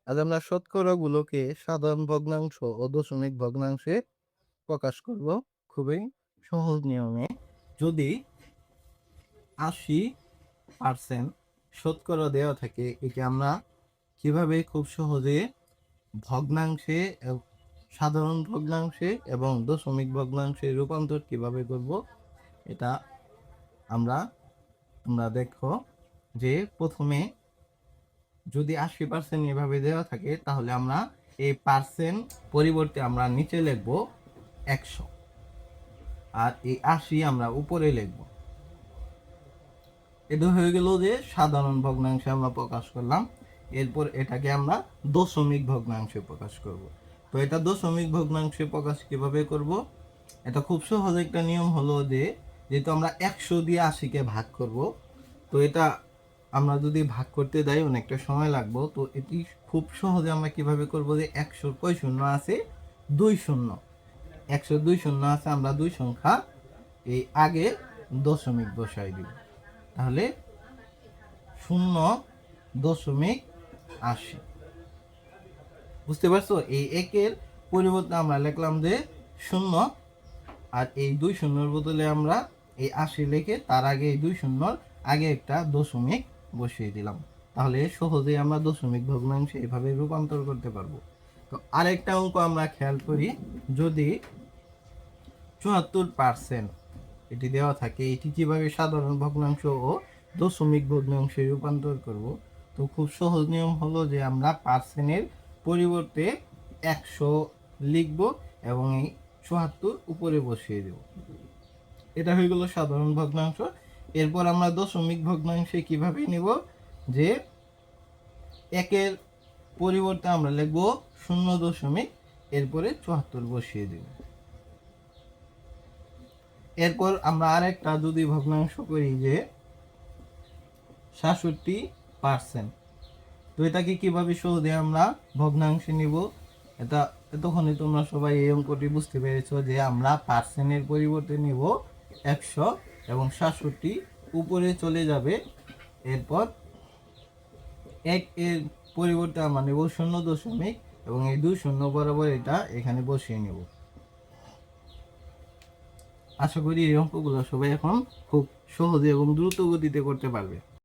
আজ আমরা শতকরাগুলোকে সাধারণ ভগ্নাংশ ও দশমিক ভগ্নাংশে প্রকাশ করব খুবই সহজ নিয়মে। যদি ৮০% শতকরা দেওয়া থাকে, একে আমরা কিভাবে খুব সহজে ভগ্নাংশে, সাধারণ ভগ্নাংশে এবং দশমিক ভগ্নাংশে রূপান্তর কিভাবে করব, এটা আমরা দেখো যে প্রথমে যদি ৮০% এভাবে দেওয়া থাকে, তাহলে আমরা এই পার্সেন্ট পরিবর্তে আমরা নিচে লিখব ১০০, আর এই ৮০ আমরা উপরে লিখব। এটা হয়ে গেল যে সাধারণ ভগ্নাংশে আমরা প্রকাশ করলাম। এরপর এটাকে আমরা দশমিক ভগ্নাংশে প্রকাশ করব। তো এটা দশমিক ভগ্নাংশে প্রকাশ কিভাবে করব? এটা খুব সহজ একটা নিয়ম হলো যে, যেহেতু আমরা ১০০ দিয়ে ৮০-কে ভাগ করব, তো এটা আমরা যদি ভাগ করতে যাই অনেকটা সময় লাগবে। তো এটি খুব সহজে আমরা কিভাবে করব যে ১০০ কয় শূন্য আছে? ২ শূন্য। ১০০ ২ শূন্য আছে, আমরা ২ সংখ্যা এই আগে দশমিক বসাই দিব। তাহলে ০.৮০। বুঝতে পারছো? এই একের পরিবর্তে আমরা লিখলাম যে ০, আর এই ২ শূন্যর বদলে আমরা এই ৮০ লিখে তার আগে এই ২ শূন্যর আগে একটা দশমিক বসিয়ে দিলাম। তাহলে সহজেই আমরা দশমিক ভগ্নাংশে এভাবে রূপান্তর করতে পারবো। তো আরেকটা অঙ্ক আমরা খেয়াল করি। যদি ৭৪% এটি দেওয়া থাকে, এটি কিভাবে সাধারণ ভগ্নাংশ ও দশমিক ভগ্নাংশে রূপান্তর করব? তো খুব সহজ নিয়ম হলো যে আমরা পার্সেন্টের পরিবর্তে ১০০ লিখব এবং এই ৭৪ উপরে বসিয়ে দেব। এটা হয়ে গেল সাধারণ ভগ্নাংশ। এরপর আমরা দশমিক ভগ্নাংশে কিভাবে নিব? যে একের পরিবর্তে আমরা লিখব ০., এরপরে ৭৪ বসিয়ে দেব। এরপর আমরা আরেকটা যদি ভগ্নাংশ করি যে ৬৭%, তো এটাকে কিভাবে সহজে আমরা ভগ্নাংশে নিব? এটা এতক্ষণে তোমরা সবাই এই অঙ্কটি বুঝতে পেরেছো যে আমরা পার্সেন্টের পরিবর্তে নিব ১০০ এবং ৬৭ উপরে চলে যাবে। এরপর ১ এর পরিবর্তে আমরা নেব ০., এবং এই ২ শূন্য বরাবর এটা এখানে বসিয়ে নেব। আশা করি এই অঙ্কগুলো সবাই এখন খুব সহজে এবং দ্রুত গতিতে করতে পারবে।